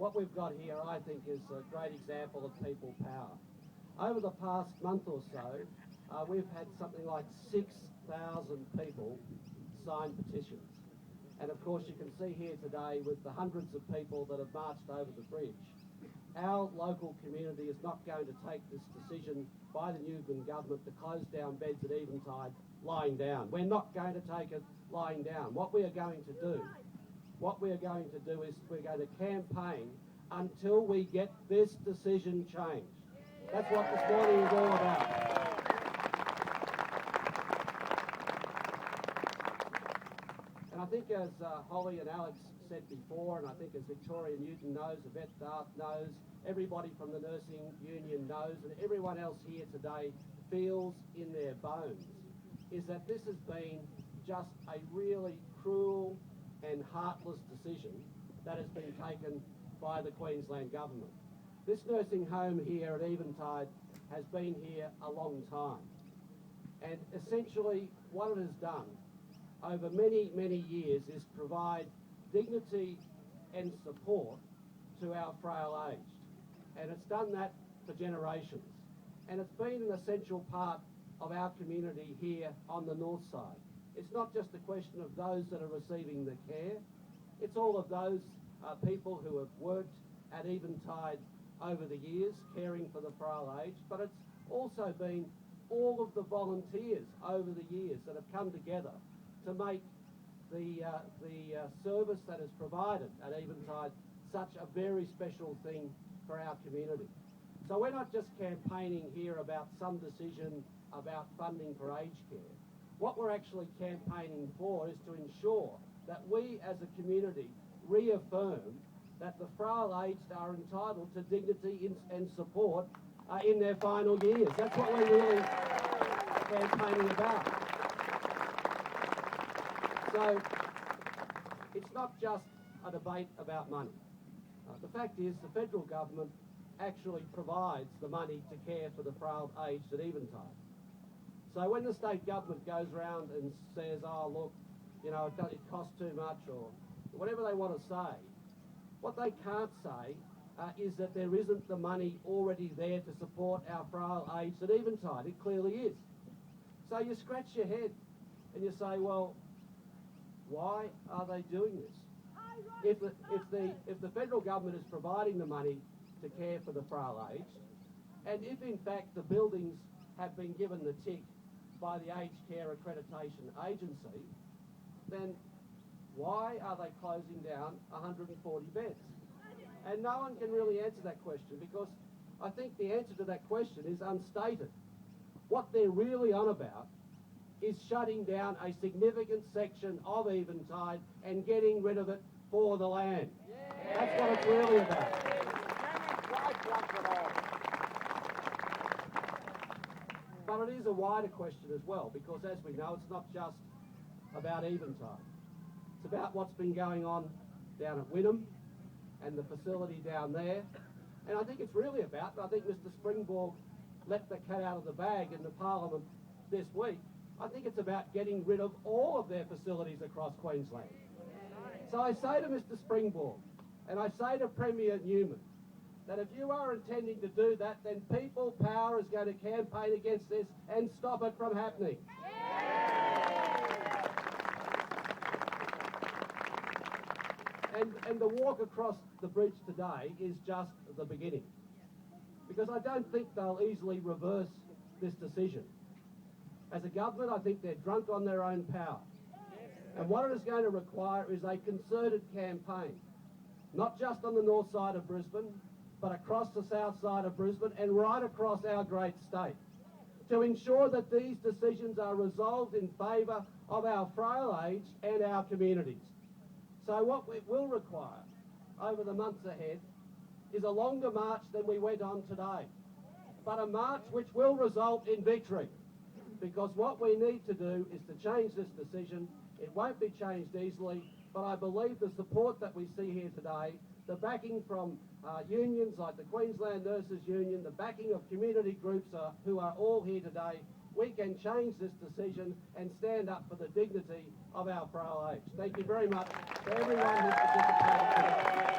what we've got here, I think, is a great example of people power. Over the past month or so, we've had something like 6,000 people sign petitions. And of course you can see here today with the hundreds of people that have marched over the bridge, our local community is not going to take this decision by the Newman government to close down beds at Eventide lying down. We're not going to take it lying down. What we are going to do is we're going to campaign until we get this decision changed. That's what this morning is all about. And I think as Holly and Alex said before, and I think as Victoria Newton knows, Yvette Darth knows, everybody from the nursing union knows, and everyone else here today feels in their bones, is that this has been just a really cruel and heartless decision that has been taken by the Queensland government. This nursing home here at Eventide has been here a long time, and essentially what it has done over many, many years is provide dignity and support to our frail aged. And it's done that for generations. And it's been an essential part of our community here on the north side. It's not just a question of those that are receiving the care, it's all of those people who have worked at Eventide over the years, caring for the frail aged, but it's also been all of the volunteers over the years that have come together to make the service that is provided at Eventide such a very special thing for our community. So we're not just campaigning here about some decision about funding for aged care. What we're actually campaigning for is to ensure that we as a community reaffirm that the frail aged are entitled to dignity and support in their final years. That's what we're really campaigning about. So it's not just a debate about money. The fact is the federal government actually provides the money to care for the frail aged at Eventide. So when the state government goes around and says, oh look, you know, it costs too much or whatever they want to say, what they can't say is that there isn't the money already there to support our frail aged at Eventide. It clearly is. So you scratch your head and you say, well, why are they doing this? If the federal government is providing the money to care for the frail aged, and if in fact the buildings have been given the tick by the Aged Care Accreditation Agency, then why are they closing down 140 beds? And no one can really answer that question, because I think the answer to that question is unstated. What they're really on about is shutting down a significant section of Eventide and getting rid of it for the land. That's what it's really about. But it is a wider question as well, because as we know, it's not just about Eventide. It's about what's been going on down at Wynnum and the facility down there. And I think it's really about, I think Mr Springborg let the cat out of the bag in the Parliament this week, I think it's about getting rid of all of their facilities across Queensland. So I say to Mr Springborg, and I say to Premier Newman, that if you are intending to do that, then People Power is going to campaign against this and stop it from happening. And the walk across the bridge today is just the beginning, because I don't think they'll easily reverse this decision. As a government, I think they're drunk on their own power. And what it is going to require is a concerted campaign, not just on the north side of Brisbane, but across the south side of Brisbane and right across our great state, to ensure that these decisions are resolved in favour of our frail aged and our communities. So what it will require over the months ahead is a longer march than we went on today, but a march which will result in victory, because what we need to do is to change this decision. It won't be changed easily, but I believe the support that we see here today, the backing from unions like the Queensland Nurses Union, the backing of community groups who are all here today, we can change this decision and stand up for the dignity of our frail aged. Thank you very much to everyone who participated today.